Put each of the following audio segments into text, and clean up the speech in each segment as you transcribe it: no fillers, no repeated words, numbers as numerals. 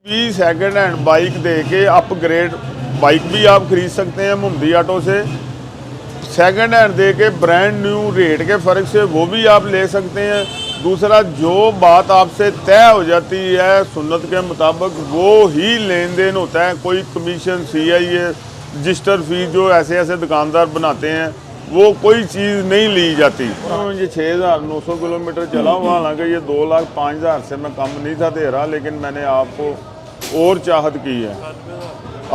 Second hand bike दे के upgrade bike भी आप खरीद सकते हैं मोहम्मदी ऑटो से। सेकंड हैंड दे के ब्रांड न्यू रेट के फ़र्क से वो भी आप ले सकते हैं। दूसरा, जो बात आपसे तय हो जाती है सुन्नत के मुताबिक वो ही लेन देन होता है। कोई कमीशन CIA रजिस्टर फीस जो ऐसे ऐसे दुकानदार बनाते हैं वो कोई चीज़ नहीं ली जाती। ये 6,900 किलोमीटर चला हुआ, हालांकि ये 2,05,000 से मैं कम नहीं था दे रहा, लेकिन मैंने आपको और चाहत की है।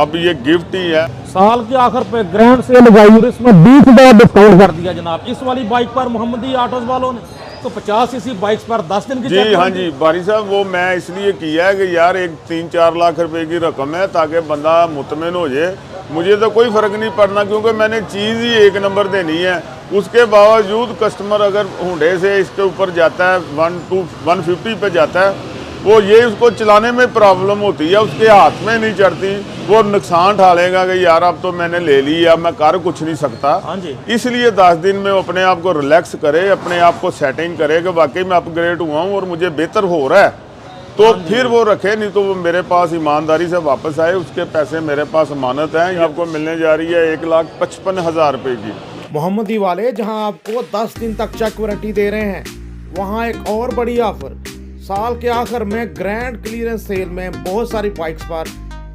अब ये गिफ्ट ही है। साल के आखिर पे ग्रैंड सेल लगाई और इसमें 20,000 डिस्काउंट कर दिया जनाब। इस वाली बाइक पर मोहम्मदी ऑटोज वालों ने तो 50 सीसी बाइक्स पर 10 दिन की जी हाँ जी बारी साहब, वो मैं इसलिए किया है कि यार एक 3-4 लाख रुपए की रकम है ताकि बंदा मुतमिन हो जाए। मुझे तो कोई फ़र्क नहीं पड़ना क्योंकि मैंने चीज़ ही एक नंबर देनी है। उसके बावजूद कस्टमर अगर हुंडे से इसके ऊपर जाता है 150 पे जाता है, वो ये उसको चलाने में प्रॉब्लम होती है, उसके हाथ में नहीं चढ़ती, वो नुकसान उठा लेगा कि यार अब तो मैंने ले ली, अब मैं कर कुछ नहीं सकता। हाँ जी। इसलिए 10 दिन में अपने आप को रिलैक्स करे, अपने आप को सेटिंग करे कि वाकई मैं अपग्रेड हुआ हूँ और मुझे बेहतर हो रहा है, तो फिर वो रखे। नहीं तो वो मेरे पास ईमानदारी से वापस आए, उसके पैसे मेरे पास अमानत हैं। आपको मिलने जा रही है 1,55,000 रुपये की। मोहम्मदी वाले जहां आपको 10 दिन तक चेक वारंटी दे रहे हैं, वहां एक और बड़ी ऑफर साल के आखिर में ग्रैंड क्लियरेंस सेल में बहुत सारी बाइक्स पर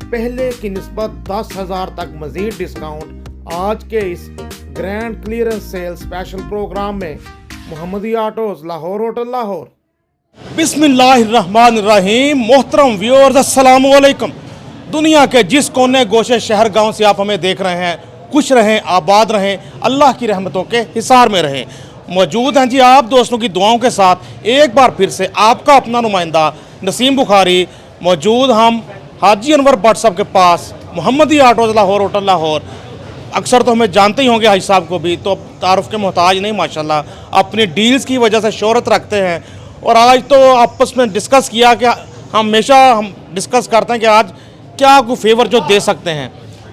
पहले की निस्बत 10,000 तक मजीद डिस्काउंट। आज के इस grand clearance sale special programme में मोहम्मदी ऑटोज लाहौर होटल लाहौर। बिस्मिल्लाहिर्रहमानिर्रहीम। मोहतरम व्यूअर्स, अस्सलाम वालेकुम। दुनिया के जिस कोने गोशे शहर गांव से आप हमें देख रहे हैं, खुश रहें, आबाद रहें, अल्लाह की रहमतों के हिसार में रहें। मौजूद हैं जी आप दोस्तों की दुआओं के साथ एक बार फिर से आपका अपना नुमाइंदा नसीम बुखारी। मौजूद हम हाजी अनवर भट्ट साहब के पास, मोहम्मदी ऑटोज लाहौर होटल लाहौर। अक्सर तो हमें जानते ही होंगे हाजी साहब को भी, तो तारुफ के मोहताज नहीं, माशाल्लाह अपनी डील्स की वजह से शोहरत रखते हैं। और आज तो आपस में डिस्कस किया कि हमेशा हम डिस्कस करते हैं कि आज क्या कोई फेवर जो दे सकते हैं।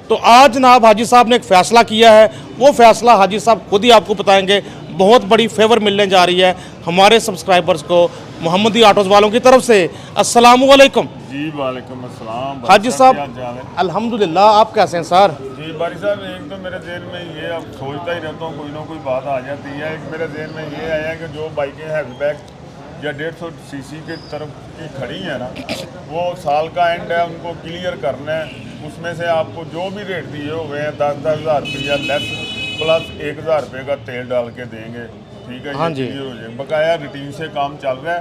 तो आज जनाब हाजी साहब ने एक फ़ैसला किया है, वो फ़ैसला हाजी साहब खुद ही आपको बताएंगे। बहुत बड़ी फेवर मिलने जा रही है हमारे सब्सक्राइबर्स को मोहम्मदी ऑटोज़ वालों की तरफ से। अस्सलाम वालेकुम। जी वालेकुम अस्सलाम हाजी साहब। अल्हम्दुलिल्लाह, आप कैसे हैं सर? जी बारी साहब, एक तो मेरे जहन में ये अब सोचता ही रहता हूँ, कोई ना कोई बात आ जाती है। एक मेरे जहन में ये आया कि जो बाइकें हैचबैक या 150 सीसी की तरफ की खड़ी है ना, वो साल का एंड है, उनको क्लियर करना है। उसमें से आपको जो भी रेट दिए हुए हैं 10,000 रुपया लेस प्लस 1,000 रुपये का तेल डाल के देंगे, ठीक है। हाँ जी। क्लियर हो जाए, बकाया रूटीन से काम चल रहा है।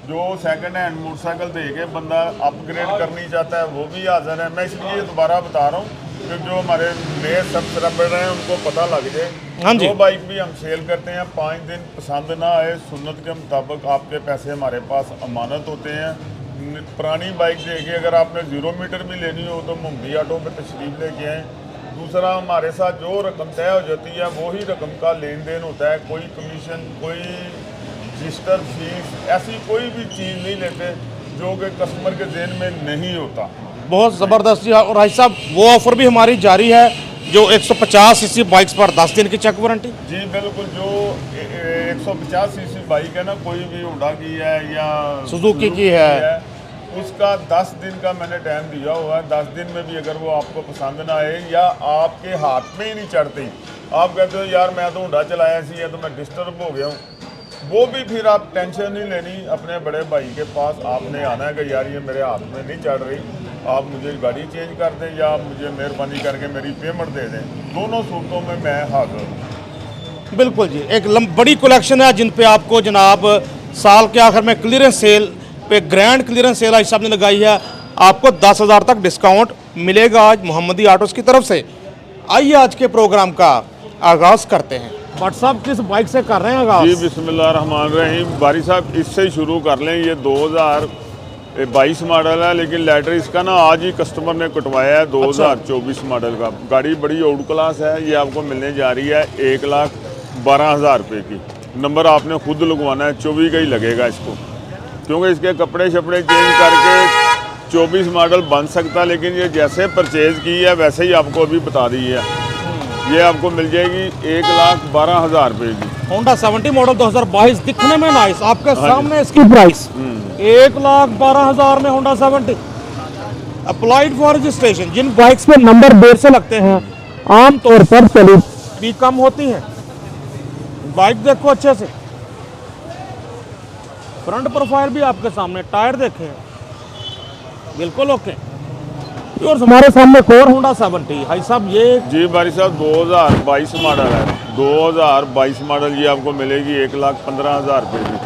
जो सेकंड हैंड मोटरसाइकिल दे के बंदा अपग्रेड करनी चाहता है वो भी हाजिर है। मैं इसलिए दोबारा बता रहा हूँ कि जो हमारे नए सब्सक्राइबर हैं उनको पता लग जाए। हाँ जी। जो बाइक भी हम सेल करते हैं 5 दिन पसंद ना आए, सुन्नत के मुताबिक आपके पैसे हमारे पास अमानत होते हैं। पुरानी बाइक देके अगर आपने 0 मीटर भी लेनी हो तो मोहम्मदी ऑटो पे तशरीफ लेके आएँ। दूसरा, हमारे साथ जो रकम तय हो जाती है वो ही रकम का लेन देन होता है। कोई कमीशन, कोई रजिस्टर फीस, ऐसी कोई भी चीज़ नहीं लेते जो कि कस्टमर के जेन में नहीं होता। बहुत ज़बरदस्त जी। और हाजी साहब, वो ऑफ़र भी हमारी जारी है जो 150 सीसी बाइक्स पर 10 दिन की चेक वारंटी। जी बिल्कुल। जो 150 सीसी बाइक है ना, कोई भी होंडा की है या सुजुकी की है, उसका 10 दिन का मैंने टाइम दिया हुआ है। 10 दिन में भी अगर वो आपको पसंद ना आए या आपके हाथ में ही नहीं चढ़ती, आप कहते हो यार मैं तो होंडा चलाया सी है तो मैं डिस्टर्ब हो गया हूँ, वो भी फिर आप टेंशन नहीं लेनी। अपने बड़े भाई के पास आपने आना है कि यार ये मेरे हाथ में नहीं चढ़ रही, आप मुझे गाड़ी चेंज कर दें या मुझे मेहरबानी करके मेरी पेमेंट दे दें। दोनों सूरतों में मैं हाजिर हूँ। बिल्कुल जी। एक बड़ी कलेक्शन है जिन पे आपको जनाब साल के आखिर में क्लियरेंस सेल पे ग्रैंड क्लियरेंस सेल आज साहब ने लगाई है। आपको 10,000 तक डिस्काउंट मिलेगा आज मोहम्मदी ऑटोज़ की तरफ से। आइए आज के प्रोग्राम का आगाज़ करते हैं। भट्ट साहब किस बाइक से कर रहे हैं आगाज़? जी बिस्मिल्लाहिर्रहमानिर्रहीम। बारी साहब इससे ही शुरू कर लें। ये 2022 मॉडल है, लेकिन लेटर इसका ना आज ही कस्टमर ने कटवाया है 2024 मॉडल का। गाड़ी बड़ी आउट क्लास है। ये आपको मिलने जा रही है 1,12,000 रुपये की। नंबर आपने खुद लगवाना है, 24 का ही लगेगा इसको, क्योंकि इसके कपड़े शपड़े चेंज करके 24 मॉडल बन सकता, लेकिन ये जैसे परचेज़ की है वैसे ही आपको अभी बता दी है। ये आपको मिल जाएगी 1,12,000 रुपये की। होंडा 70 मॉडल 2022, दिखने में नाइस। आपके सामने इसकी प्राइस 1,12,000 में होंडा 70। Applied for registration. जिन बाइक्स पे नंबर देर से लगते हैं आम तौर पर चली भी कम होती हैं। बाइक देखो अच्छे से, फ्रंट प्रोफाइल भी आपके सामने, टायर देखें बिल्कुल ओके। और हमारे सामने एक और होंडा 70 भाई साहब, ये जी बारी साहब 2022 मॉडल है, 2022 मॉडल ये आपको मिलेगी 1,15,000 रुपये की।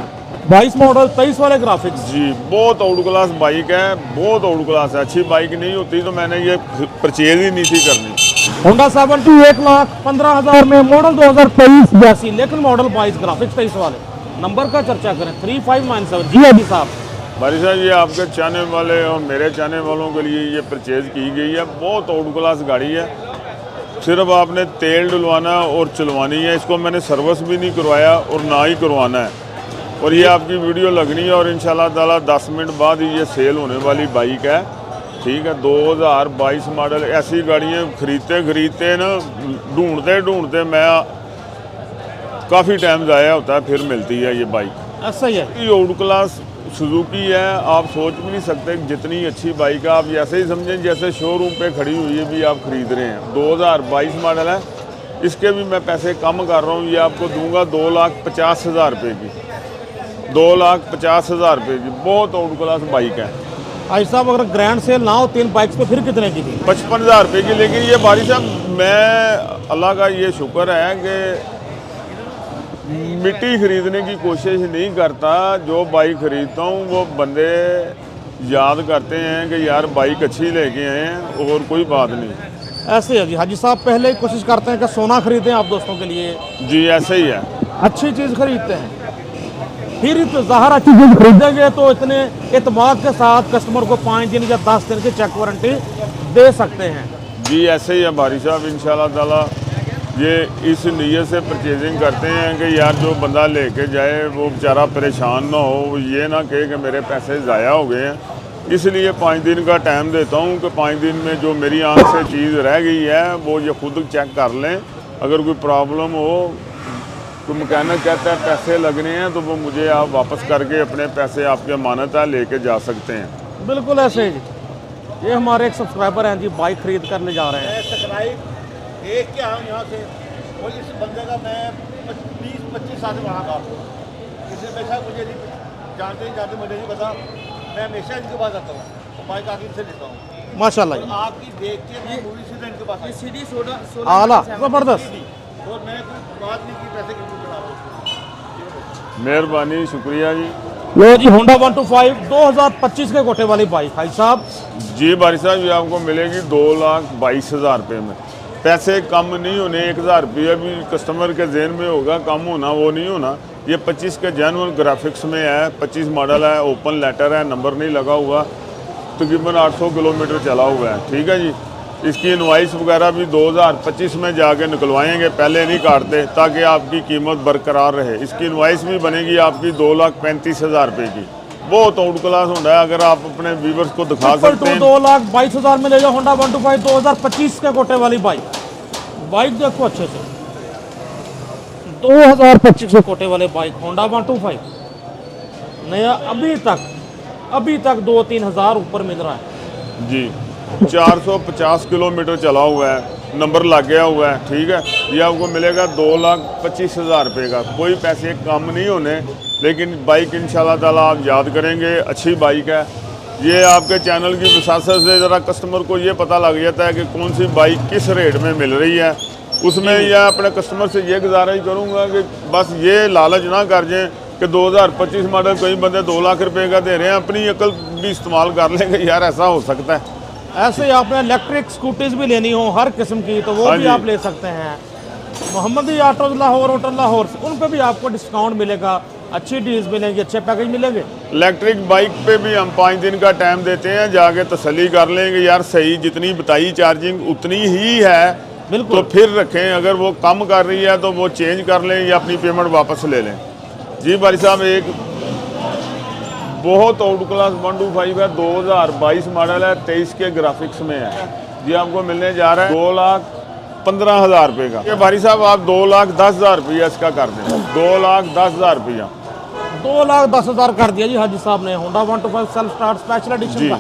22 मॉडल 23 वाले ग्राफिक्स। जी बहुत आउट क्लास बाइक है, बहुत आउट क्लास है। अच्छी बाइक नहीं होती तो मैंने ये परचेज ही नहीं थी करनी। होंडा 70 1,15,000 में, मॉडल 2023 82, लेकिन मॉडल 22 ग्राफिक्स 23 वाले। नंबर का चर्चा करें 3597। जी अभी साहब, भाई साहब ये आपके चाहने वाले और मेरे चाहने वालों के लिए ये परचेज की गई है। बहुत आउट क्लास गाड़ी है, सिर्फ आपने तेल डलवाना और चलवानी है। इसको मैंने सर्विस भी नहीं करवाया और ना ही करवाना है। और ये आपकी वीडियो लगनी है और इंशाल्लाह ताला 10 मिनट बाद ही ये सेल होने वाली बाइक है। ठीक है, 2022 मॉडल। ऐसी गाड़ियाँ खरीदते ना ढूंढते मैं काफ़ी टाइम ज़ाया होता है, फिर मिलती है ये बाइक। ऐसा ही है। ये आउट क्लास सुजुकी है, आप सोच भी नहीं सकते जितनी अच्छी बाइक है। आप ऐसे ही समझें जैसे शोरूम पे खड़ी हुई है भी आप खरीद रहे हैं। 2022 मॉडल है, इसके भी मैं पैसे कम कर रहा हूँ। ये आपको दूंगा 2,50,000 रुपये की, 2,50,000 रुपये की। बहुत आउट क्लास बाइक है भाई साहब, अगर ग्रैंड सेल ना हो 3 बाइक्स पे फिर कितने की थी? 55,000 रुपये की। लेकिन ये भाई साहब मैं अल्लाह का ये शुक्र है कि मिट्टी खरीदने की कोशिश नहीं करता। जो बाइक खरीदता हूँ वो बंदे याद करते हैं कि यार बाइक अच्छी लेके आए हैं और कोई बात नहीं। ऐसे है जी हाजी साहब, पहले ही कोशिश करते हैं कि सोना खरीदें आप दोस्तों के लिए। जी ऐसे ही है, अच्छी चीज़ खरीदते हैं, फिर ज़ाहिर अच्छी चीज़ खरीदेंगे तो इतने एतमाद के साथ कस्टमर को 5 दिन या 10 दिन की चेक वारंटी दे सकते हैं। जी ऐसे ही है भाई साहब। इंशाल्लाह ताला ये इस नीयत से परचेजिंग करते हैं कि यार जो बंदा लेके जाए वो बेचारा परेशान ना हो, वो ये ना कहे कि मेरे पैसे ज़ाया हो गए हैं। इसलिए 5 दिन का टाइम देता हूँ कि 5 दिन में जो मेरी आंख से चीज़ रह गई है वो ये खुद चेक कर लें। अगर कोई प्रॉब्लम हो, कोई मैकेनिक कहता है पैसे लगने हैं, तो वो मुझे आप वापस करके अपने पैसे आपकी अमानत है लेके जा सकते हैं। बिल्कुल ऐसे ही। ये हमारे एक सब्सक्राइबर हैं जी, बाइक खरीद कर ले जा रहे हैं। सब्सक्राइब देख के आऊँ यहाँ से, और इस बंदे का मैं 20-25 साल से वहाँ का इससे हमेशा मुझे नहीं जानते मुझे नहीं पता। मैं हमेशा इनके पास आता हूँ और बाइक आके इनसे लेता हूँ माशाल्लाह जी, आपकी देख के मैं मूवी सीधे इनके पास आई। आला ज़बरदस्त। और मैंने कोई बात नहीं की पैसे क्यों बना रहा। मेहरबानी, शुक्रिया जी। लो जी, होंडा 125 2025 के कोटे वाली बाइक भाई साहब। जी भाई साहब ये आपको मिलेगी 2,22,000 रुपये में। पैसे कम नहीं होने, 1,000 रुपये भी कस्टमर के जहन में होगा, कम होना वो नहीं होना। ये 25 के जेनुअल ग्राफिक्स में है, 25 मॉडल है, ओपन लेटर है, नंबर नहीं लगा हुआ, तकरीबन 800 किलोमीटर चला हुआ है। ठीक है जी। इसकी इनवाइस वगैरह भी 2025 में जाके निकलवाएंगे, पहले नहीं काटते ताकि आपकी कीमत बरकरार रहे। इसकी इनवाइस भी बनेगी आपकी 2,35,000 रुपये की। बहुत आउट क्लास होंडा है, अगर आप अपने व्यूवर्स को दिखा सकते हैं। 2,22,000 में ले जाओ होंडा 125 2025 के कोटे वाली बाइक। बाइक देखो अच्छे से, 2025 के कोटे वाले बाइक होंडा 125 नया, अभी तक 2-3 हज़ार ऊपर मिल रहा है जी। 450 किलोमीटर चला हुआ है, नंबर लग गया हुआ है। ठीक है, ये आपको मिलेगा 2,25,000 रुपये का। कोई पैसे कम नहीं होने, लेकिन बाइक इंशाल्लाह ताला आप याद करेंगे, अच्छी बाइक है। ये आपके चैनल की विसासत से ज़रा कस्टमर को ये पता लग जाता है कि कौन सी बाइक किस रेट में मिल रही है। उसमें यह अपने कस्टमर से ये गुजारिश करूँगा कि बस ये लालच ना कर जाएँ कि 2025 मॉडल कई बंदे 2 लाख रुपए का दे रहे हैं। अपनी अकल भी इस्तेमाल कर लेंगे, यार ऐसा हो सकता है। ऐसे ही आपने इलेक्ट्रिक स्कूटीज भी लेनी हो हर किस्म की तो वो हाँ भी जी। आप ले सकते हैं। मोहम्मदी ऑटो लाहौर, होटल लाहौर, उन पे भी आपको डिस्काउंट मिलेगा, अच्छी डील्स मिलेंगी, अच्छे पैकेज मिलेंगे। इलेक्ट्रिक बाइक पे भी हम 5 दिन का टाइम देते हैं, जाके तसल्ली कर लेंगे यार सही जितनी बताई चार्जिंग उतनी ही है, बिल्कुल। तो फिर रखें। अगर वो कम कर रही है तो वो चेंज कर लें या अपनी पेमेंट वापस ले लें। जी भाई साहब, एक बहुत आउट क्लास 125 है, 2022 मॉडल है, 23 के ग्राफिक्स में है। जी आपको मिलने जा रहा है 2,15,000 रुपये का। ये भाई साहब आप 2,10,000 रुपया इसका कर दें, 2,10,000 रुपया। 2,10,000 कर दिया जी हाजी साहब ने Honda 125 self start special edition जी। का।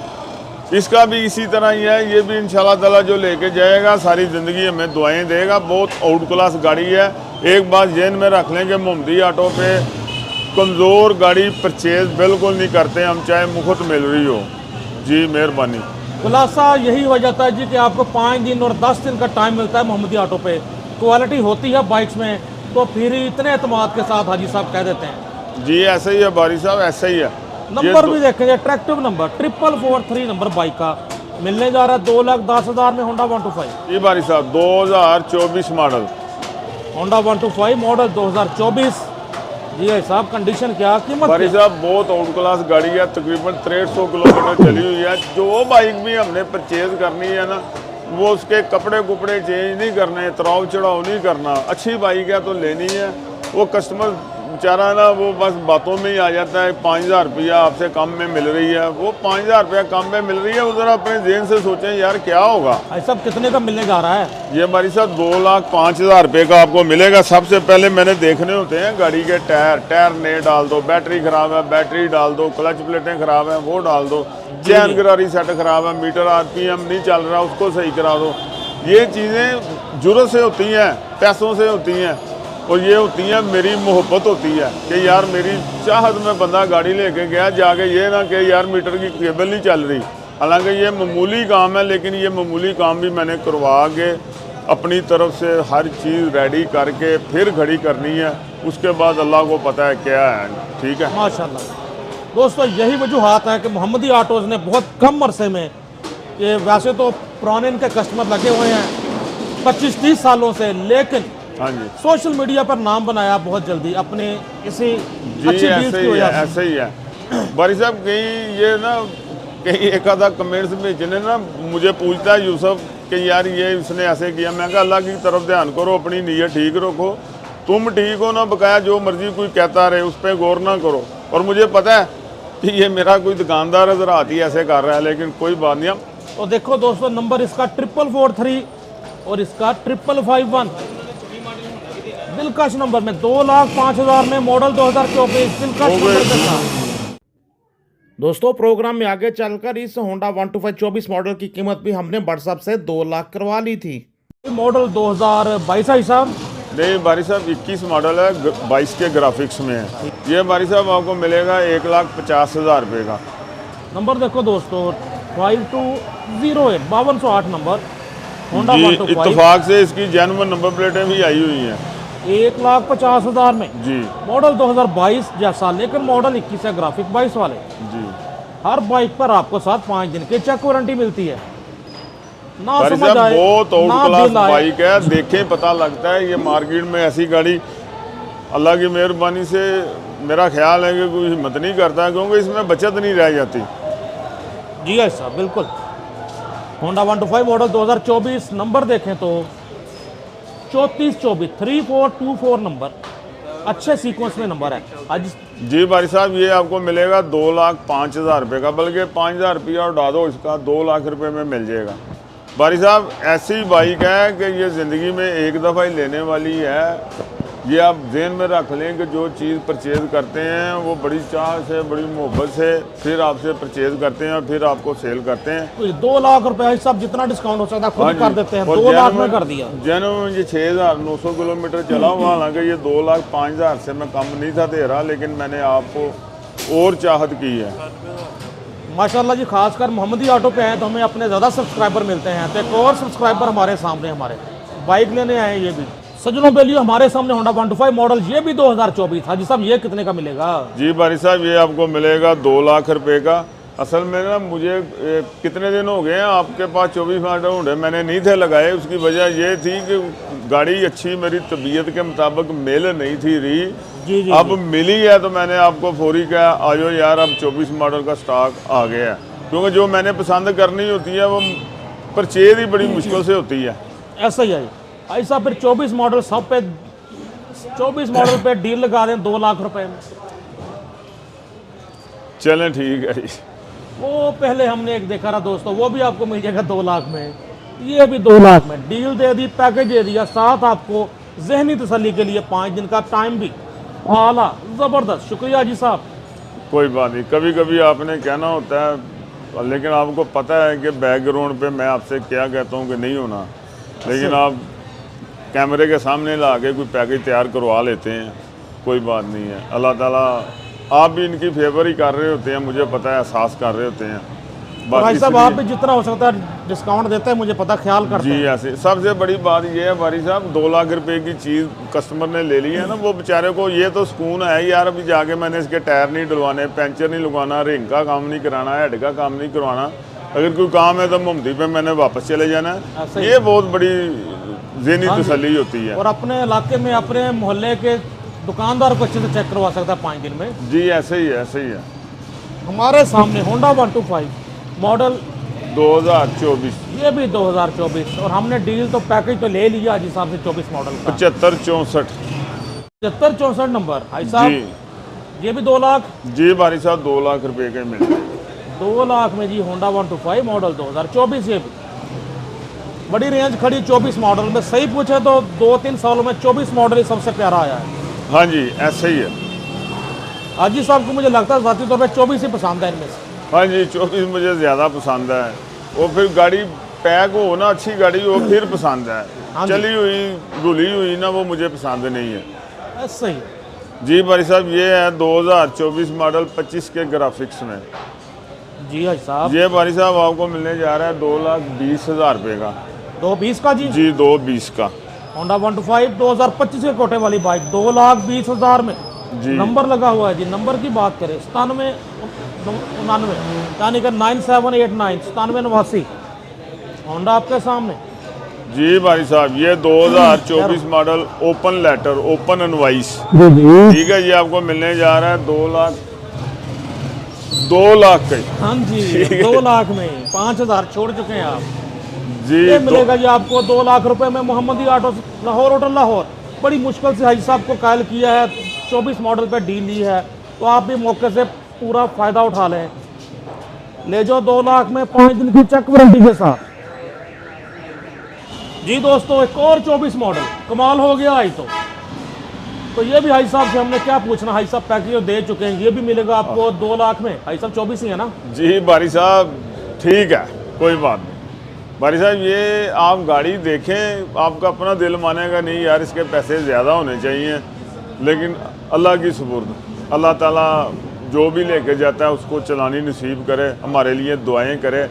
इसका भी इसी तरह ही है, ये भी इंशाल्लाह ताला जो लेके जाएगा सारी ज़िंदगी हमें दुआएं देगा। बहुत आउट क्लास गाड़ी है। एक बात जेन में रख लें कि मोहम्मदी ऑटो पे कमज़ोर गाड़ी परचेज बिल्कुल नहीं करते हम, चाहे मुफ्त मिल रही हो। जी मेहरबानी। खुलासा यही हो जाता है जी कि आपको 5 दिन और 10 दिन का टाइम मिलता है मोहम्मदी ऑटो पे। क्वालिटी होती है बाइक्स में, तो फिर इतने एतमाद के साथ हाजी साहब कह देते हैं। जी ऐसा ही है बारी साहब, ऐसा ही है। नंबर भी देखेंगे, अट्रैक्टिव नंबर 4443 नंबर बाइक का मिलने जा रहा है 2,10,000 में होंडा 125। जी बारी साहब 2024 मॉडल, होंडा 125 मॉडल 2024। जी भाई साहब कंडीशन क्या, कीमत बारी क्या? साहब बहुत आउट क्लास गाड़ी है, तकरीबन 6300 किलोमीटर चली हुई है। जो बाइक भी हमने परचेज करनी है ना, वो उसके कपड़े कुपड़े चेंज नहीं करने, तराव चढ़ाव नहीं करना। अच्छी बाइक है तो लेनी है। वो कस्टमर बेचारा ना वो बस बातों में ही आ जाता है 5,000 रुपया आपसे कम में मिल रही है, वो 5,000 रुपया कम में मिल रही है। उधर अपने जेन से सोचें यार क्या होगा। भाई साहब कितने का मिलने जा रहा है? ये हमारी साथ 2,05,000 रुपये का आपको मिलेगा। सबसे पहले मैंने देखने होते हैं गाड़ी के टायर नए डाल दो, बैटरी खराब है बैटरी डाल दो, क्लच प्लेटें खराब हैं वो डाल दो, चैन गिरारी सेट खराब है, मीटर RPM नहीं चल रहा उसको सही करा दो। ये चीज़ें ज़रूरत से होती हैं, पैसों से होती हैं, और ये होती है मेरी मोहब्बत होती है कि यार मेरी चाहत में बंदा गाड़ी लेके गया, जाके ये ना कि यार मीटर की केबल नहीं चल रही। हालांकि ये मामूली काम है, लेकिन ये मामूली काम भी मैंने करवा के अपनी तरफ से हर चीज़ रेडी करके फिर खड़ी करनी है। उसके बाद अल्लाह को पता है क्या है। ठीक है माशाल्लाह। दोस्तों यही वजूहात है कि मोहम्मदी ऑटोज़ ने बहुत कम अरसे में, ये वैसे तो पुराने इनके कस्टमर लगे हुए हैं 25-30 सालों से, लेकिन हाँ जी सोशल मीडिया पर नाम बनाया बहुत जल्दी अपने किसी जी अच्छी डील्स ऐसे की ही वजह है, से। ऐसे ही है बारी साहब। कहीं ये ना कहीं एक आधा कमेंट्स भेजने ना मुझे पूछता है यूसुफ कि यार ये इसने ऐसे किया। मैं कहा अल्लाह की तरफ ध्यान करो, अपनी नीयत ठीक रखो। तुम ठीक हो ना, बकाया जो मर्जी कोई कहता रहे उस पर गौर ना करो। और मुझे पता है कि ये मेरा कोई दुकानदार हजरात ही ऐसे कर रहा है, लेकिन कोई बात नहीं। तो देखो दोस्तों नंबर इसका 4443 और इसका 5551 दिलकश नंबर में 2,05,000 में मॉडल 2024 दिलकश नंबर के साथ। दोस्तों प्रोग्राम में आगे चलकर इस होंडा 125 मॉडल की कीमत भी हमने व्हाट्सएप से 2 लाख करवा ली थी। मॉडल 2022 है साहब? नहीं बारी साहब 21 मॉडल है, 22 के ग्राफिक्स में है। ये बारी साहब आपको मिलेगा 1,50,000 रुपये का। नंबर देखो दोस्तों 5208 5208 नंबर होंडा जी 125। इत्तेफाक से इसकी जेन्युइन नंबर प्लेटें भी आई हुई हैं। 1,50,000 में जी मॉडल 2022 जैसा, लेकिन मॉडल 21 है, ग्राफिक 22 वाले। जी हर बाइक पर आपको साथ 5 दिन की चेक वारंटी मिलती है। ना बारी समझ साहब आए बहुत आउट ना क्लास बिल आए। बाइक है, देखें पता लगता है। ये मार्केट में ऐसी गाड़ी अल्लाह की मेहरबानी से मेरा ख्याल है कि कोई हिम्मत नहीं करता, क्योंकि इसमें बचत नहीं रह जाती। जी है साहब बिल्कुल। होंडा 125 मॉडल 2024 नंबर देखें तो 3424 3424 नंबर, अच्छे सीक्वेंस में नंबर है। आज जी बारी साहब ये आपको मिलेगा 2,05,000 रुपये का, बल्कि 5,000 रुपया उड़ा दो इसका 2 लाख रुपये में मिल जाएगा। बारी साहब ऐसी बाइक है कि ये ज़िंदगी में एक दफ़ा ही लेने वाली है। ये आप ज़हन में रख लें कि जो चीज़ परचेज़ करते हैं वो बड़ी चाह से, बड़ी मोहब्बत से फिर आपसे परचेज़ करते हैं और फिर आपको सेल करते हैं। 2 लाख रुपए सब जितना डिस्काउंट हो सकता है खुद कर देते हैं। 2 लाख में कर दिया। ये 6,900 किलोमीटर चला हुआ, हालांकि ये 2,05,000 से मैं कम नहीं था दे रहा, लेकिन मैंने आपको और चाहत की है। माशाल्लाह जी, खासकर मोहम्मदी ऑटो पे हैं तो हमें अपने ज़्यादा सब्सक्राइबर मिलते हैं। तो एक और सब्सक्राइबर हमारे सामने हमारे बाइक लेने आए। ये भी सज्जनों के लिए हमारे सामने होंडा 125 मॉडल, ये भी 2024 हाजी साहब, ये कितने का मिलेगा? जी बारी साहब ये आपको मिलेगा 2 लाख रुपए का। असल में ना मुझे कितने दिन हो गए हैं आपके पास 24 मॉडल होंडे मैंने नहीं थे लगाए। उसकी वजह ये थी कि गाड़ी अच्छी मेरी तबीयत के मुताबिक मिल नहीं थी रही। जी अब मिली है तो मैंने आपको फौरी कहा आ जाओ यार, अब 24 मॉडल का स्टॉक आ गया है, क्योंकि जो मैंने पसंद करनी होती है वो परचेज ही बड़ी मुश्किल से होती है। ऐसा ही है ऐसा। फिर 24 मॉडल सब पे 24 मॉडल पे डील लगा दें 2 लाख रुपए में। चलें ठीक है जी। वो पहले हमने एक देखा था दोस्तों, वो भी आपको मिल जाएगा 2 लाख में, ये भी 2 लाख में। डील दे दी, पैकेज दे दिया, साथ आपको जहनी तसल्ली के लिए 5 दिन का टाइम भी। आला ज़बरदस्त, शुक्रिया जी साहब। कोई बात नहीं, कभी कभी आपने कहना होता है लेकिन आपको पता है कि बैकग्राउंड पे मैं आपसे क्या कहता हूँ कि नहीं होना, लेकिन आप कैमरे के सामने ला के कोई पैकेज तैयार करवा लेते हैं, कोई बात नहीं है। अल्लाह ताला आप भी इनकी फेवर ही कर रहे होते हैं, मुझे पता है, एहसास कर रहे होते हैं। भाई साहब आप भी जितना हो सकता है डिस्काउंट देते हैं, मुझे पता, ख्याल करते हैं। जी ऐसे सबसे बड़ी बात ये है भाई साहब, 2 लाख रुपए की चीज़ कस्टमर ने ले ली है ना, वो बेचारे को ये तो सुकून है यार, अभी जाके मैंने इसके टायर नहीं डलवाने, पंचर नहीं लगवाना, रिंग का काम नहीं कराना, हेड का काम नहीं करवाना, अगर कोई काम है तो मुमदी पे मैंने वापस चले जाना है। ये बहुत बड़ी ज़हनी तसल्ली होती है। और अपने इलाके में अपने मोहल्ले के दुकानदार को अच्छे से चेक करवा सकता है 5 दिन में। जी ऐसे ही है, ऐसे ही है। हमारे सामने होंडा 125 मॉडल 2024, ये भी 2024, और हमने डील तो पैकेज तो ले लिया जिस हिसाब से 24 मॉडल का। 7564 7464 नंबर भाई साहब, जी ये भी 2 लाख। जी भाई साहब 2 लाख रुपए के मिल जाए। 2 लाख में जी होंडा 125 मॉडल 2024, ये भी बड़ी रेंज खड़ी 24 मॉडल में। सही पूछे तो 2-3 सालों में 24 मॉडल ही सबसे प्यारा आया है। हाँ जी ऐसे ही है। हाजी साहब को मुझे लगता है ज़ाती तौर पर 24 ही पसंद है इनमें से। हाँ जी 24 मुझे ज़्यादा पसंद है। वो फिर गाड़ी पैक हो ना, अच्छी गाड़ी हो, फिर पसंद है। चली हुई धुली हुई ना, वो मुझे पसंद नहीं है। ऐसे ही जी भाई साहब ये है 2024 मॉडल 25 के ग्राफिक्स में। जी हाजी साहब, ये भाई साहब आपको मिलने जा रहा है 2,20,000 रुपये का। 220 का जी? जी 2,20 का होंडा 125 2025 के कोटे वाली बाइक 2,20,000 में जी। नंबर लगा हुआ है जी। नंबर की बात करें 9799 यानी कि 9789 9789 होंडा आपके सामने। जी भाई साहब ये 2024 model open letter open invoice, ठीक है। ये आपको मिलने जा रहा है 2 लाख का। हाँ जी 2 लाख में 5,000 छोड़ चुके हैं आप जी। ये मिलेगा जी आपको 2 लाख रुपए में। मोहम्मदी ऑटो लाहौर, होटल लाहौर, बड़ी मुश्किल से हाजी साहब को कायल किया है, 24 मॉडल पे डील ली है, तो आप भी मौके से पूरा फ़ायदा उठा लें। ले जाओ 2 लाख में 5 दिन की चेक वारंटी के साथ। जी दोस्तों एक और 24 मॉडल कमाल हो गया आज तो ये भी हाजी साहब से हमने क्या पूछना, हाजी साहब पैकेज दे चुके हैं। ये भी मिलेगा आपको 2 लाख में। हाजी साहब 24 ही है ना? जी बारी साहब ठीक है, कोई बात नहीं। बारी साहब ये आप गाड़ी देखें, आपका अपना दिल मानेगा नहीं यार इसके पैसे ज़्यादा होने चाहिए, लेकिन अल्लाह की सुपुर्द, अल्लाह ताला जो भी लेके जाता है उसको चलानी नसीब करे, हमारे लिए दुआएं करे।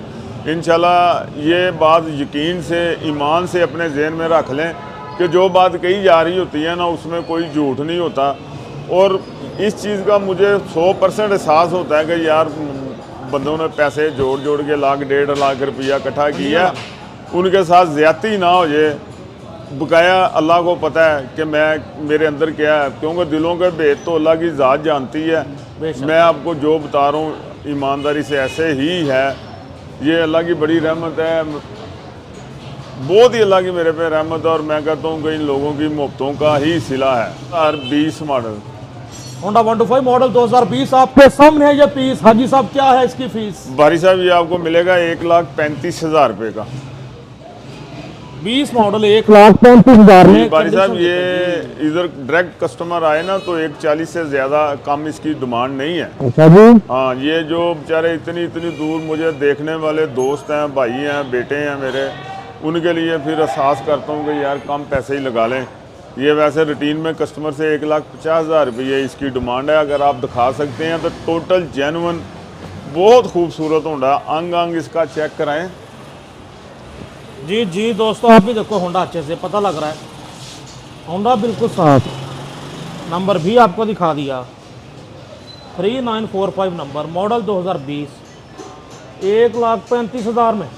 इंशाल्लाह ये बात यकीन से, ईमान से अपने जहन में रख लें कि जो बात कही जा रही होती है ना, उसमें कोई झूठ नहीं होता। और इस चीज़ का मुझे 100% एहसास होता है कि यार बंदों ने पैसे जोड़ जोड़ के 1.5 लाख रुपया इकट्ठा किया, उनके साथ ज़्यादती ना हो जाए। बकाया अल्लाह को पता है कि मेरे अंदर क्या है, क्योंकि दिलों के भेद तो अल्लाह की ज़ात जानती है। मैं आपको जो बता रहा हूँ ईमानदारी से ऐसे ही है। ये अल्लाह की बड़ी रहमत है, बहुत ही अल्लाह की मेरे पे रहमत है, और मैं कहता हूँ कि इन लोगों की मुफ्तों का ही सिला है। 2020 मॉडल होंडा 125 मॉडल 2020 आपके सामने है ये पीस। हाजी साहब क्या है इसकी फीस? भाई साहब ये आपको मिलेगा 1,35,000 रुपये का। 20 मॉडल 1,35,000 में। भाई साहब ये इधर डायरेक्ट कस्टमर आए ना तो 1,40 से ज़्यादा कम इसकी डिमांड नहीं है। अच्छा जी। हाँ ये जो बेचारे इतनी दूर मुझे देखने वाले दोस्त हैं, भाई हैं, बेटे हैं मेरे, उनके लिए फिर एहसास करता हूँ कि यार कम पैसे ही लगा लें। ये वैसे रूटीन में कस्टमर से 1,50,000 रुपये इसकी डिमांड है। अगर आप दिखा सकते हैं तो टोटल जेन्युइन बहुत खूबसूरत होंडा, अंग अंग इसका चेक कराएं। जी जी दोस्तों आप भी देखो होंडा अच्छे से पता लग रहा है, होंडा बिल्कुल साफ। नंबर भी आपको दिखा दिया 3945 नंबर, मॉडल 2020, 1,35,000 में।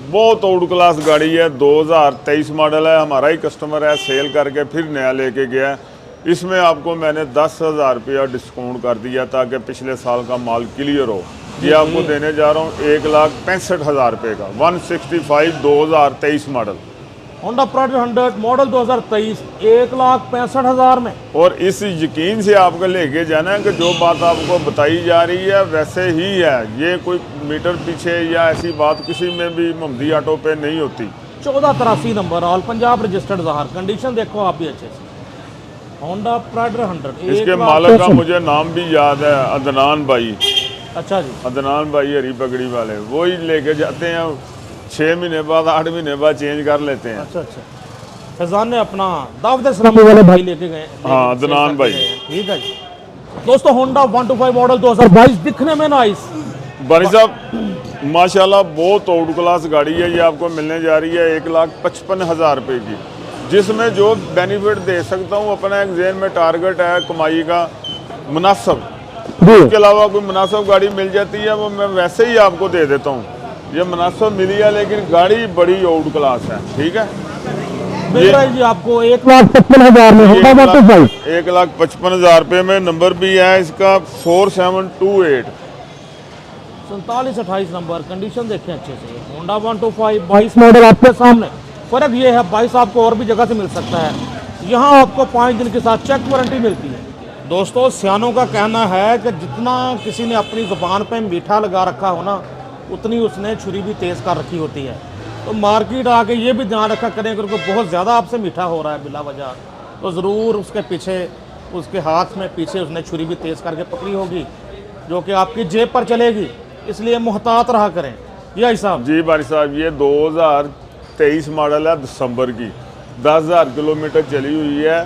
बहुत आउट क्लास गाड़ी है, 2023 मॉडल है, हमारा ही कस्टमर है, सेल करके फिर नया लेके गया है। इसमें आपको मैंने 10,000 रुपया डिस्काउंट कर दिया ताकि पिछले साल का माल क्लियर हो। ये आपको देने जा रहा हूँ 1,65,000 रुपये का 165 2023 मॉडल होंडा प्राइड 100 मॉडल 2023, 1,65,000 में। और इस यकीन से आपको लेके जाना है कि जो बात आपको बताई जा रही है वैसे ही है। ये कोई मीटर पीछे या ऐसी बात किसी में भी मोहम्मदी ऑटो पे नहीं होती। 1483 नंबर, ऑल पंजाब रजिस्टर्ड ज़ाहर। कंडीशन देखो आप भी अच्छे से। होंडा प्राइड 100 इसके मालिक का मुझे नाम भी याद है, अदनान भाई। अच्छा जी। अदनान भाई हरी पगड़ी वाले, वही लेके जाते हैं, 6 महीने बाद 8 महीने बाद चेंज कर लेते हैं। अच्छा अच्छा। फैजान ने अपना दावत इस्लामी वाले भाई लेके गए। हाँ, अदनान भाई। ठीक है जी। दोस्तों होंडा 125 मॉडल 2022 दिखने में नाइस। बारी साहब माशाल्लाह बहुत आउट क्लास गाड़ी है। ये आपको मिलने जा रही है 1,55,000 रुपये की, जिसमें जो बेनिफिट दे सकता हूँ अपना एक जेन में टारगेट है कमाई का मुनासिब, उसके अलावा कोई मुनासिब गाड़ी मिल जाती है वो मैं वैसे ही आपको दे देता हूँ। ये मुनासिब मिली है लेकिन गाड़ी बड़ी आउट क्लास है। ठीक है, मिल रहा है जी आपको 1,55,000 में होंडा 125। 1,55,000 रुपये में। नंबर भी है इसका 4728। 4728 नंबर। कंडीशन देखें अच्छे से। होंडा 125 22 मॉडल आपके सामने। फ़र्क ये है 22 आपको और भी जगह से मिल सकता है, यहाँ आपको 5 दिन के साथ चेक वारंटी मिलती है। दोस्तों सियानों का कहना है कि जितना किसी ने अपनी ज़ुबान पे मीठा लगा रखा हो ना, उतनी उसने छुरी भी तेज़ कर रखी होती है। तो मार्केट आके ये भी ध्यान रखा करें क्योंकि बहुत ज़्यादा आपसे मीठा हो रहा है बिला वजह, तो ज़रूर उसके पीछे, उसके हाथ में पीछे उसने छुरी भी तेज़ करके पकड़ी होगी जो कि आपकी जेब पर चलेगी, इसलिए मुहतात रहा करें। यही साहब जी बारी साहब, ये 2023 मॉडल है दिसंबर की, 10,000 किलोमीटर चली हुई है।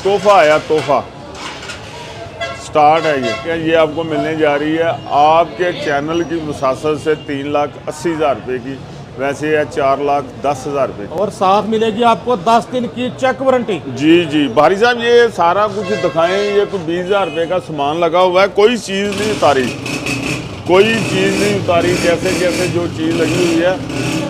तोहफा आया, तोहफा स्टार्ट है ये आपको मिलने जा रही है आपके चैनल की मुसासत से 3,80,000 रुपये की, वैसे है 4,10,000 रुपये की। और साथ मिलेगी आपको 10 दिन की चेक वारंटी। जी जी भारी साहब, ये सारा कुछ दिखाएं, ये कोई 20,000 रुपये का सामान लगा हुआ है, कोई चीज़ नहीं उतारी, कोई चीज़ नहीं उतारी, जैसे जैसे जो चीज़ लगी हुई है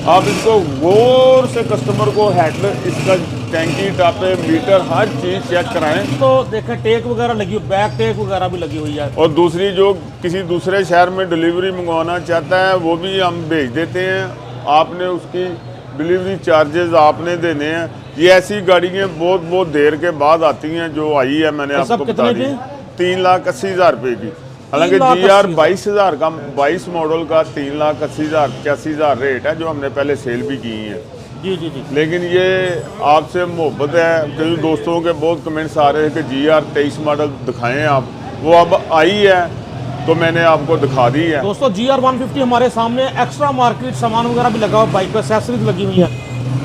आप इसको गौर से कस्टमर को हेड, इसका टैंकी टापे मीटर हर चीज़ चेक कराएं। तो देखें टेक वगैरह लगी हुई, बैक टेक वगैरह भी लगी हुई है। और दूसरी जो किसी दूसरे शहर में डिलीवरी मंगवाना चाहता है वो भी हम भेज देते हैं, आपने उसकी डिलीवरी चार्जेस आपने देने हैं। ये ऐसी गाड़ियाँ बहुत देर के बाद आती हैं, जो आई है मैंने आपको बता दी 3,80,000 रुपये की। हालांकि GR 22,000 का 22 मॉडल का 3,80,000 85,000 रेट है, जो हमने पहले सेल भी की है। जी जी जी। लेकिन ये आपसे मोहब्बत है, कई दोस्तों के बहुत कमेंट्स आ रहे हैं कि GR 23 मॉडल दिखाएं आप, वो अब आई है तो मैंने आपको दिखा दी है। दोस्तों GR 150 हमारे सामने, एक्स्ट्रा मार्केट सामान वगैरह भी लगा हुआ, बाइक पर एक्सेसरीज लगी हुई है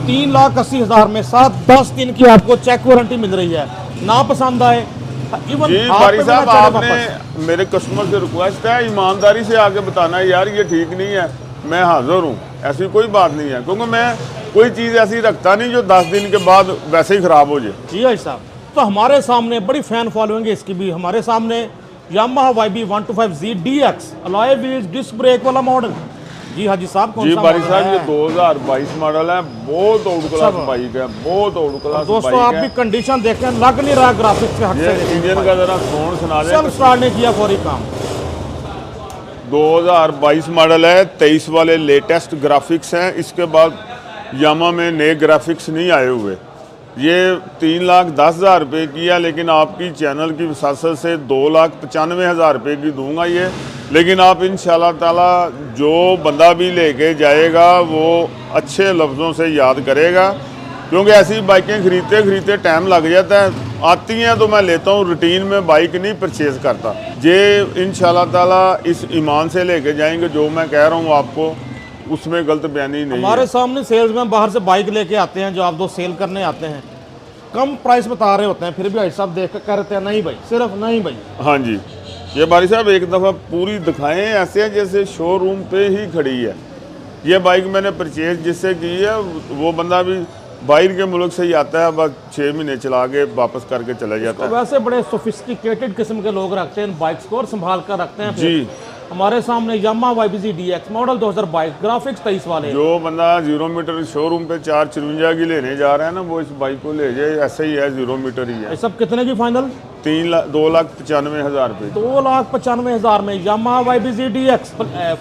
3,80,000 में, साथ 10 दिन की आपको चेक वारंटी मिल रही है। ना पसंद आए जी भाई साहब, आपने मेरे कस्टमर से रिक्वेस्ट है ईमानदारी से आके बताना है यार ये ठीक नहीं है, मैं हाजिर हूँ, ऐसी कोई बात नहीं है, क्योंकि मैं कोई चीज़ ऐसी रखता नहीं जो 10 दिन के बाद वैसे ही ख़राब हो जाए। जी भाई साहब, तो हमारे सामने बड़ी फ़ैन फॉलोइंग है इसकी भी। हमारे सामने Yamaha YB 125Z DX alloy wheels disc brake वाला मॉडल। जी हाजी साहब, कौन जी सा बारी मॉडल साहब, ये है? 2022 मॉडल है, बहुत आउट क्लास बाइक है, बहुत आउट क्लास दोस्तों आप भी कंडीशन देखें, लग नहीं रहा ग्राफिक्स के हट ये से। इंजन का जरा साउंड सुना दें। सेल्फ स्टार्ट ने किया फौरी काम। 2022 मॉडल है, 23 वाले लेटेस्ट ग्राफिक्स हैं, इसके बाद यामा में नए ग्राफिक्स नहीं आए हुए। ये 3,10,000 रुपये की है, लेकिन आपकी चैनल की वसासत से 2,95,000 रुपये की दूंगा ये। लेकिन आप इंशाल्लाह ताला जो बंदा भी लेके जाएगा वो अच्छे लफ्ज़ों से याद करेगा, क्योंकि ऐसी बाइकें खरीदते खरीदते टाइम लग जाता है, आती हैं तो मैं लेता हूँ, रूटीन में बाइक नहीं परचेज़ करता। ये इंशाल्लाह ताला इस ईमान से लेके जाएंगे, जो मैं कह रहा हूँ आपको उसमें गलत बयानी नहीं हमारे है। सामने सेल्स में बाहर से बाइक लेके आते हैं, जो आप दो सेल करने आते हैं, कम प्राइस बता रहे होते हैं, फिर भी भाई साहब देख कर कहते हैं नहीं भाई, सिर्फ नहीं भाई। हाँ जी, ये भाई साहब एक दफ़ा पूरी दिखाएं, ऐसे है जैसे शोरूम पे ही खड़ी है। ये बाइक मैंने परचेज जिससे की है, वो बंदा भी बाहर के मुल्क से ही आता है, बस 6 महीने चला के वापस करके चला जाता है। वैसे बड़े सोफिस्टिकेटेड किस्म के लोग रखते हैं बाइक्स को और संभाल कर रखते हैं। जी, हमारे सामने Yamaha YBZ DX model 2022 graphics 23 वाले। जो बंदा 0 मीटर शोरूम पे 454 की लेने जा रहा है ना, वो इस बाइक को ले जाए, ऐसे ही है, 0 मीटर ही है। ये सब कितने की फाइनल? 2,95,000 रुपये। 2,95,000 में Yamaha YBZ DX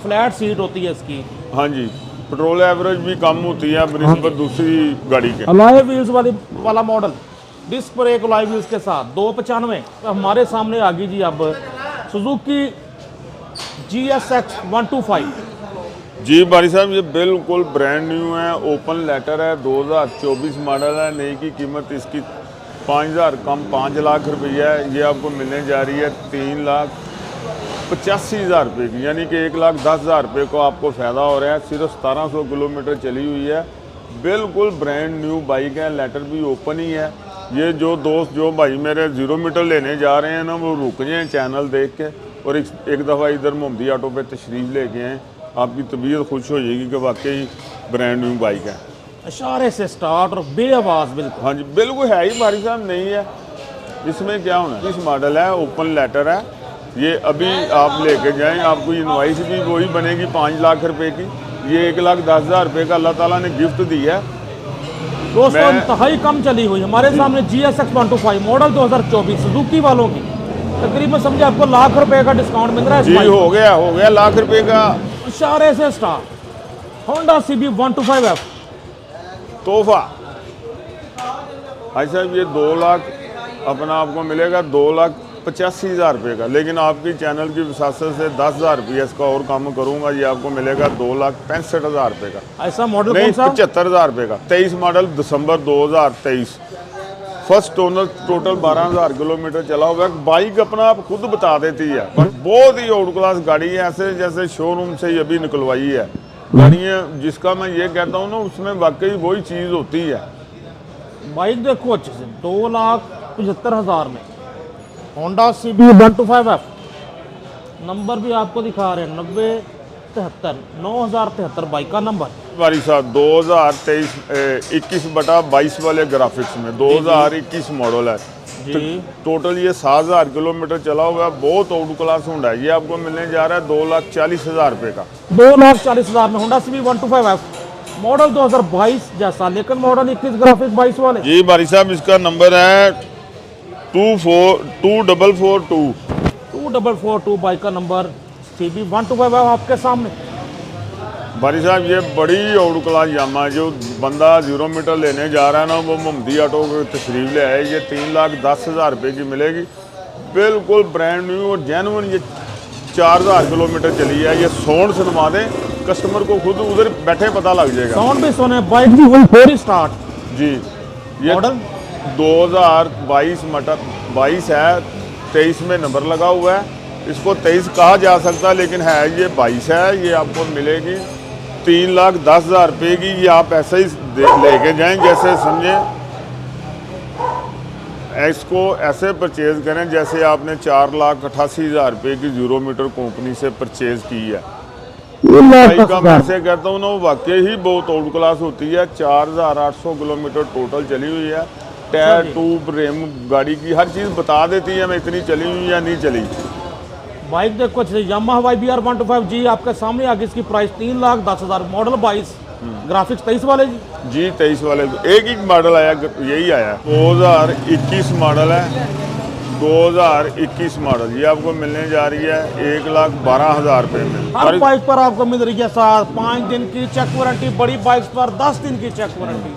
flat seat होती है इसकी। हाँ जी, पेट्रोल एवरेज भी कम होती है बनिस्बत दूसरी गाड़ी के। अलॉय व्हील्स वाला model, disc brake alloy wheels के साथ 295। तो हमारे सामने आ गई जी अब सुजुकी GSX 125। जी बारी साहब, ये बिल्कुल ब्रांड न्यू है, ओपन लेटर है, 2024 मॉडल है। नई की कीमत इसकी 5,000 कम 5 लाख रुपये है। ये आपको मिलने जा रही है 85,000 रुपये की, यानी कि 1,10,000 रुपये को आपको फ़ायदा हो रहा है। सिर्फ 1700 किलोमीटर चली हुई है, बिल्कुल ब्रांड न्यू बाइक है, लेटर भी ओपन ही है। ये जो दोस्त जो भाई मेरे 0 मीटर लेने जा रहे हैं ना, वो रुक जाएँ चैनल देख के और एक दफ़ा इधर मोहम्मदी ऑटो पे तशरीफ़ लेके आएँ, आपकी तबीयत खुश हो जाएगी कि वाकई ब्रांड न्यू बाइक है। इशारे से स्टार्ट और बेआवाज़ बिल्कुल। हाँ जी बिल्कुल है ही भाई साहब, नहीं है इसमें क्या होना। इस मॉडल है, ओपन लेटर है, ये अभी आप लेके जाएं, आपको इनवाइस भी वही बनेगी 5 लाख रुपए की। ये 1,10,000 रुपये का अल्लाह ताला ने गिफ्ट दिया है। दोस्तों इंतहाई कम चली हुई हमारे सामने GSX 125 मॉडल 2024 सुजुकी वालों की, तकरीबन समझे आपको लाख रुपए का डिस्काउंट मिल रहा है। जी हो गया लाख रुपए का इशारे से स्टार्ट। होंडा CB 125F तोहफा। भाई साहब ये 2 लाख अपना आपको मिलेगा 2,85,000 रुपये का, लेकिन आपकी चैनल की विसासत से 10,000 रुपये इसका और कम करूंगा, ये आपको मिलेगा 2,65,000 रुपये का। ऐसा मॉडल नहीं, कौन सा? 75,000 रुपये का। 23 मॉडल दिसंबर 2023, फर्स्ट ओनर, टोटल 12,000 किलोमीटर चला हुआ है। बाइक अपना आप खुद बता देती है, पर बहुत ही आउट क्लास गाड़ी है, ऐसे जैसे शोरूम से ही अभी निकलवाई है गाड़ियाँ। जिसका मैं ये कहता हूँ ना, उसमें वाकई वही चीज़ होती है। बाइक देखो अच्छे से 2,75,000 में होंडा CB 125F, नंबर भी आपको दिखा रहे हैं 9073 बाइक का नंबर। हमारी साहब 2023-21/22 वाले ग्राफिक्स में 2021 मॉडल है जी। टोटल ये 7,000 किलोमीटर चला हुआ है, बहुत आउट क्लास होंडा है। ये आपको मिलने जा रहा है 2,40,000 रुपये का। 2,40,000 में होंडा CB 125F मॉडल 2022 जैसा, लेकिन मॉडल 21 ग्राफिक्स 22 वाले। जी भाई साहब इसका नंबर है 2442 2442 बाइक का नंबर। CB 125F आपके सामने। भाई साहब ये बड़ी आउट क्लास यामा है। जो बंदा 0 मीटर लेने जा रहा है ना, वो मोहम्मदी ऑटो को तशरीफ ले आए। ये 3,10,000 रुपये की मिलेगी, बिल्कुल ब्रांड न्यू और जेन्युइन। ये 4,000 किलोमीटर चली है। ये साउंड सुनवा दें कस्टमर को, खुद उधर बैठे पता लग जाएगा। साउंड भी सुने, बाइक भी वही 4 स्टार्ट। जी ये मॉडल 2022 मॉडल 22 है, 23 में नंबर लगा हुआ है। इसको 23 कहा जा सकता है, लेकिन है ये 22 है। ये आपको मिलेगी 3,10,000 रुपये की। ये आप ऐसे ही लेके जाएं, जैसे समझें इसको ऐसे परचेज़ करें जैसे आपने 4,88,000 रुपये की 0 मीटर कंपनी से परचेज़ की है। भाई का मैं से कहता हूँ ना, वाकई ही बहुत आउट क्लास होती है। 4,800 किलोमीटर टोटल चली हुई है। टायर, ट्यूब, रेम गाड़ी की हर चीज़ बता देती है मैं इतनी चली हुई या नहीं चली। बाइक देखो यामाहा YBR 125G आपके सामने। आगे इसकी प्राइस 3,10,000, मॉडल 22, ग्राफिक्स 23 वाले जी। जी 23 वाले तो एक ही मॉडल आया, यही आया 2021 मॉडल है। 2021 मॉडल ये आपको मिलने जा रही है 1,12,000 रुपये में। हर बाइक पर आपको मिल रही है 5 दिन की चेक वारंटी, बड़ी बाइक पर 10 दिन की चेक वारंटी।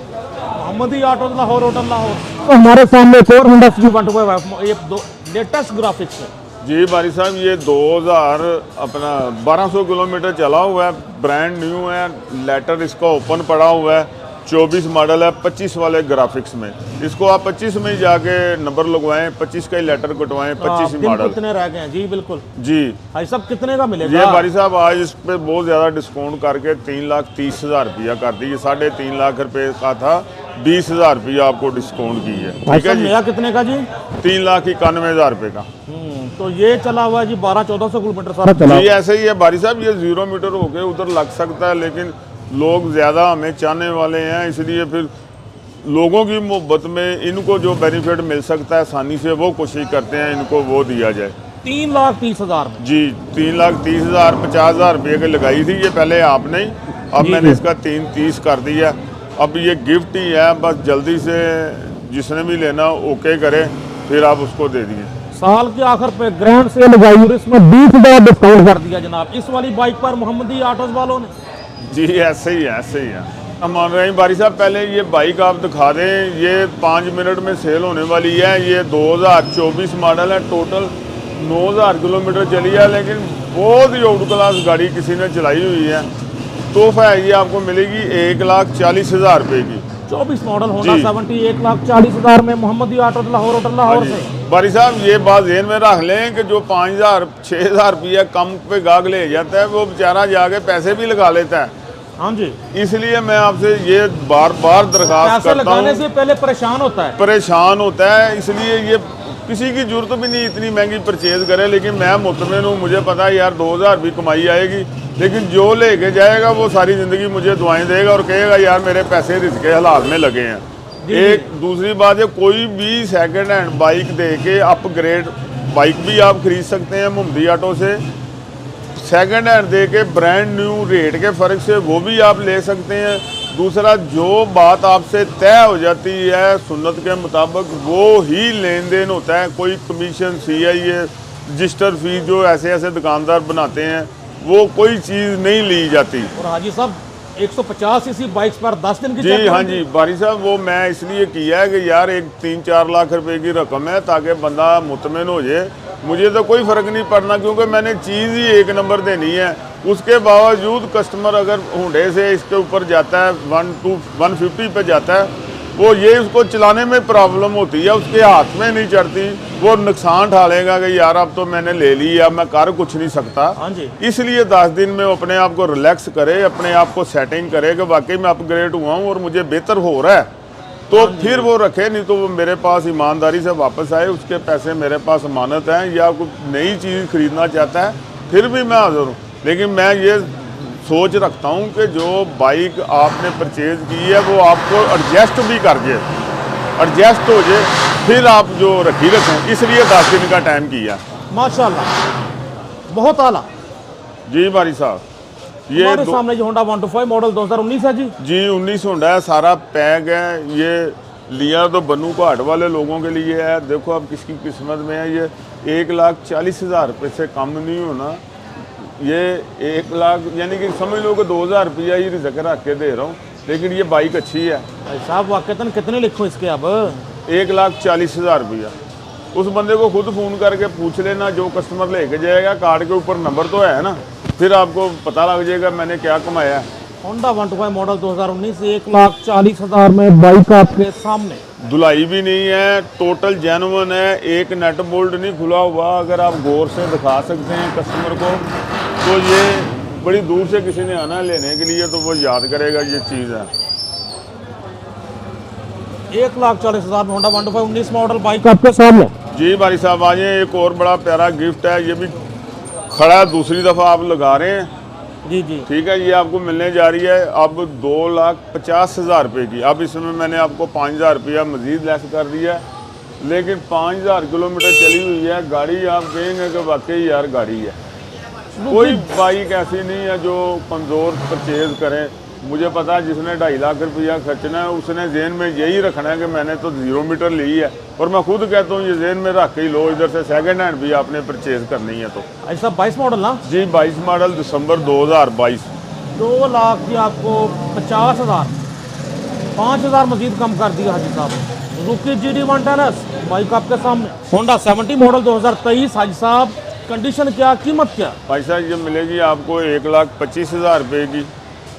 मोहम्मदी ऑटो लाहौर, होटल लाहौर। तो हमारे सामने 4 होंडा CB 125F, ये लेटेस्ट ग्राफिक्स है जी भाई साहब। ये 2000 अपना 1200 किलोमीटर चला हुआ है, ब्रांड न्यू है। लेटर इसका ओपन पड़ा हुआ है। 24 मॉडल है, 25 वाले ग्राफिक्स में। इसको आप 25 में ही जाके नंबर लगवाएं, 25 का ही लेटर कटवाएं, 25 मॉडल। कितने रह गए हैं जी? बिल्कुल जी भाई साहब, कितने का मिलेगा? ये भाई साहब आज इस पे बहुत ज़्यादा डिस्काउंट करके 3,30,000 रुपया कर दी। 3.5 लाख रुपये का था, 20,000 रुपया आपको डिस्काउंट की है। ठीक है जी। कितने का जी? 3,91,000 रुपये का। तो ये चला हुआ है जी 1200-1400 किलोमीटर सारा चला। जी ऐसे ही है भाई साहब। ये 0 मीटर होके उधर लग सकता है, लेकिन लोग ज़्यादा हमें चाहने वाले हैं, इसलिए फिर लोगों की मोहब्बत में इनको जो बेनिफिट मिल सकता है आसानी से, वो कोशिश करते हैं इनको वो दिया जाए। 3,30,000 जी 3,30,000 50,000 रुपये की लगाई थी ये पहले आपने ही, अब मैंने इसका 3,30 कर दिया। अब ये गिफ्ट ही है, बस जल्दी से जिसने भी लेना ओके करे, फिर आप उसको दे दिए। साल के आखिर पे ग्रैंड सेल लगाई और इसमें 20,000 डिस्काउंट कर दिया जनाब इस वाली बाइक पर मोहम्मदी ऑटोज वालों ने। जी ऐसे ही है, ऐसे ही है। हम मान रहे हैं बारी साहब, पहले ये बाइक आप दिखा दें। ये 5 मिनट में सेल होने वाली है। ये 2024 मॉडल है, टोटल 9,000 किलोमीटर चली है, लेकिन बहुत ही आउट क्लास गाड़ी किसी ने चलाई हुई है। तोहफा है ये आपको मिलेगी 1,40,000 रुपये की। 24 मॉडल होंडा जी। 70 1,40,000 में मोहम्मदी ऑटो लाहौर से। बारी साहब ये बात ज़हन में रख लें कि जो 5,000 6,000 रुपया कम पे गाहक ले जाता है वो बेचारा जाके पैसे भी लगा लेता है। हाँ जी, इसलिए मैं आपसे ये बार बार दरखास्त पैसे करता लगाने हूँ, से पहले परेशान होता है। परेशान होता है। इसलिए ये किसी की जरूरत भी नहीं इतनी महंगी परचेज करे, लेकिन मैं मुतमिन हूँ, मुझे पता है यार 2,000 भी कमाई आएगी, लेकिन जो लेके जाएगा वो सारी ज़िंदगी मुझे दुआएं देगा और कहेगा यार मेरे पैसे रिस्क के हालात में लगे हैं। एक दूसरी बात है, कोई भी सेकंड हैंड बाइक दे के अपग्रेड बाइक भी आप खरीद सकते हैं मोहम्मदी ऑटो से। सेकंड हैंड दे के ब्रांड न्यू रेट के फ़र्क से वो भी आप ले सकते हैं। दूसरा, जो बात आपसे तय हो जाती है सुन्नत के मुताबिक वो ही लेन देन होता है। कोई कमीशन CIA रजिस्टर फीस जो ऐसे ऐसे दुकानदार बनाते हैं वो कोई चीज़ नहीं ली जाती। और हाजी साहब 150 सीसी बाइक्स पर 10 दिन की जी चेक हाँ करेंगे। जी बारी साहब, वो मैं इसलिए किया है कि यार एक 3-4 लाख रुपए की रकम है ताकि बंदा मुतमिन हो जाए। मुझे तो कोई फ़र्क नहीं पड़ना क्योंकि मैंने चीज़ ही एक नंबर देनी है। उसके बावजूद कस्टमर अगर होंडे से इसके ऊपर जाता है 150 पे जाता है, वो ये उसको चलाने में प्रॉब्लम होती है, उसके हाथ में नहीं चढ़ती, वो नुकसान ढालेगा कि यार अब तो मैंने ले ली, अब मैं कर कुछ नहीं सकता। हाँ जी। इसलिए 10 दिन में अपने आप को रिलैक्स करे, अपने आप को सेटिंग करे कि वाकई में अपग्रेड हुआ हूँ और मुझे बेहतर हो रहा है, तो फिर वो रखे। नहीं तो वो मेरे पास ईमानदारी से वापस आए, उसके पैसे मेरे पास अमानत हैं, या कोई नई चीज़ खरीदना चाहता है फिर भी मैं हाजिर हूँ। लेकिन मैं ये सोच रखता हूँ कि जो बाइक आपने परचेज की है वो आपको एडजस्ट भी कर जाए, एडजस्ट हो जाए, फिर आप जो रखी रखें। इसलिए 10 दिन का टाइम किया। माशाल्लाह, बहुत आला। जी बारी साहब, ये हमारे सामने जो होंडा 125 मॉडल 2019 है जी। जी 19 होंडा है, सारा पैक है। ये लिया तो बन्नू घाट वाले लोगों के लिए है। देखो अब किसकी किस्मत में है। ये 1,40,000 रुपये से कम नहीं होना। ये 1 लाख यानी कि समझ लो कि 2,000 रुपया ही रिजक रख के दे रहा हूँ, लेकिन ये बाइक अच्छी है। भाई साहब वाकई कितने लिखो इसके अब? 1,40,000 रुपया। उस बंदे को खुद फ़ोन करके पूछ लेना, जो कस्टमर लेके जाएगा, कार्ड के ऊपर नंबर तो है ना, फिर आपको पता लग जाएगा मैंने क्या कमाया है। होंडा 125 मॉडल 2019 1,40,000 में बाइक आपके सामने। धुलाई भी नहीं है, टोटल जेन्युइन है, एक नट बोल्ट नहीं खुला हुआ। अगर आप गौर से दिखा सकते हैं कस्टमर को, तो ये बड़ी दूर से किसी ने आना लेने के लिए तो वो याद करेगा ये चीज़ है। 1,40,000 में होंडा 125 19 मॉडल बाइक आपके सामने। जी भाई साहब आ जाए, एक और बड़ा प्यारा गिफ्ट है। ये भी खड़ा दूसरी दफ़ा आप लगा रहे हैं। जी जी ठीक है, ये आपको मिलने जा रही है अब 2,50,000 रुपये की। अब इसमें मैंने आपको 5,000 रुपया मज़ीद लेस कर दिया है, लेकिन 5,000 किलोमीटर चली हुई है गाड़ी। आप कहेंगे कि वाकई यार गाड़ी है। कोई बाइक ऐसी नहीं है जो कमज़ोर परचेज करें। मुझे पता है जिसने 2.5 लाख रुपया खर्चना है उसने जेन में यही रखना है कि मैंने तो 0 मीटर ली है। और मैं खुद कहता हूँ ये जेन में रख के ही लो, इधर से सेकंड हैंड भी आपने परचेज करनी है तो। ऐसा 22 मॉडल ना जी 22 मॉडल दिसंबर 2022। 2 लाख की आपको 50,000, 5,000 मजीद कम कर दिया हाजी साहब। सुजुकी GD 110 बाइक आपके सामने। होंडा 70 मॉडल 2023 हाजी साहब, कंडीशन क्या, कीमत क्या? भाई साहब ये मिलेगी आपको 1,25,000 रुपये की।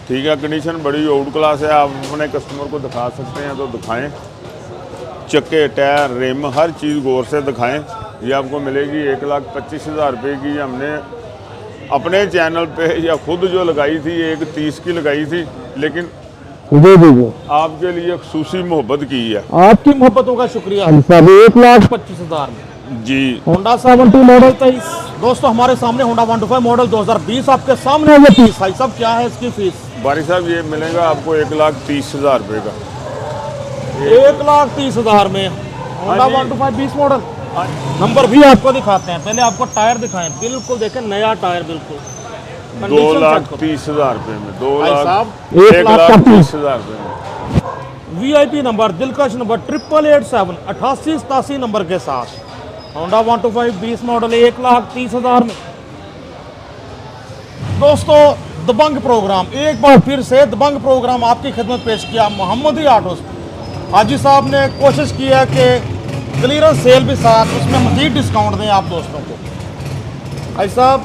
ठीक है, कंडीशन बड़ी आउट क्लास है। आप अपने कस्टमर को दिखा सकते हैं तो दिखाएं, चक्के, टायर, रिम, हर चीज़ गौर से दिखाएं। ये आपको मिलेगी 1,25,000 रुपये की। हमने अपने चैनल पे या खुद जो लगाई थी 1,30 की लगाई थी, लेकिन आपके लिए खसूसी मोहब्बत की है। आपकी मोहब्बतों का शुक्रिया हाजी साहब। 1,25,000 में जी होंडा 70 मॉडल 23। दोस्तों हमारे सामने होंडा 125 मॉडल 2020 आपके सामने है। ये फीस भाई साहब क्या है इसकी फीस? बारी साहब ये मिलेगा आपको 1,30,000 रुपये का। 1,30,000 में होंडा 125 20 मॉडल। नंबर भी आपको दिखाते हैं, पहले आपको टायर दिखाएं। बिल्कुल देखें, नया टायर बिल्कुल। 2,30,000 रुपये में, भाई साहब 1,30,000 रुपये में। VIP नंबर, दिलकश नंबर 8887 8887 नंबर के साथ होंडा 125 20 मॉडल 1,30,000 में। दोस्तों दबंग प्रोग्राम, एक बार फिर से दबंग प्रोग्राम आपकी खिदमत पेश किया मोहम्मदी ऑटोस। हाजी साहब ने कोशिश की है कि क्लियरेंस सेल भी साथ, उसमें मज़ीद डिस्काउंट दें आप दोस्तों को। भाई साहब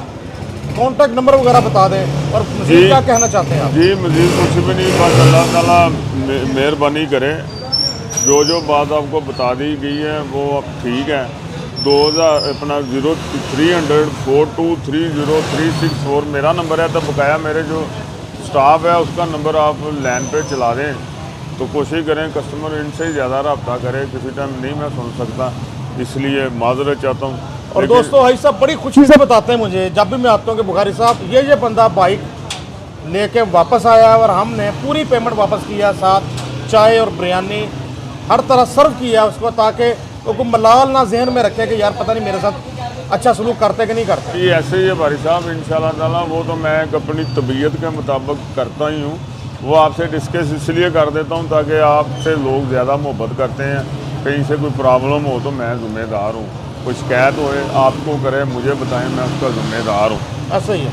कॉन्टैक्ट नंबर वगैरह बता दें और मज़ीद जी। क्या कहना चाहते हैं आप? जी मज़ीद कुछ भी नहीं, बस अल्लाह ताला मेहरबानी करे। जो बात आपको बता दी गई है वो अब ठीक है। 2000 अपना 0300423036 मेरा नंबर है। तो बकाया मेरे जो स्टाफ है उसका नंबर आप लाइन पे चला दें, तो कोशिश करें कस्टमर इनसे ही ज़्यादा रब्ता करे। किसी टाइम नहीं मैं सुन सकता, इसलिए माजरत चाहता हूँ। और लेकिन- दोस्तों भाई साहब बड़ी खुशी से बताते हैं मुझे, जब भी मैं आता हूँ कि बुखारी साहब ये बंदा बाइक लेके वापस आया और हमने पूरी पेमेंट वापस किया, साथ चाय और बिरयानी हर तरह सर्व किया उसको, ताकि वो मलाल ना जहन में रखे कि यार पता नहीं मेरे साथ अच्छा सलूक करते कि नहीं करते। ये ऐसे ही है भाई साहब, इंशाल्लाह ताला। वो तो मैं अपनी तबीयत के मुताबिक करता ही हूँ। वो आपसे डिस्कस इसलिए कर देता हूँ ताकि आपसे लोग ज़्यादा मोहब्बत करते हैं। कहीं से कोई प्रॉब्लम हो तो मैं ज़िम्मेदार हूँ, कोई शिकायत होए आपको करे मुझे बताएं, मैं उसका ज़िम्मेदार हूँ। ऐसा ही है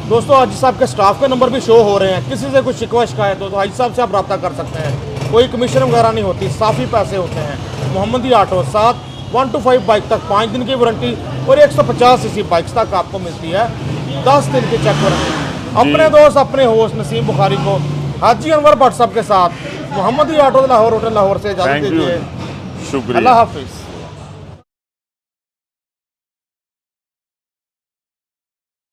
दोस्तों। हाजी साहब के स्टाफ के नंबर भी शो हो रहे हैं, किसी से कुछ शिकवा शिकायत हो तो हाजी साहब से आप रब्ता कर सकते हैं। कोई कमीशन वगैरह नहीं होती, साफ़ी पैसे होते हैं। मोहम्मदी ऑटो, साथ 1 to 5 बाइक तक 5 दिन की वारंटी और 150 सीसी बाइक्स तक आपको मिलती है 10 दिन की चेक वारंटी। अपने दोस्त अपने होस्ट नसीम बुखारी को हाजी अनवर भट्ट साहब के साथ मोहम्मदी ऑटो लाहौर होटल लाहौर से इजाज़त थैंक यू, दीजिए। शुक्रिया। अल्लाह हाफिज़।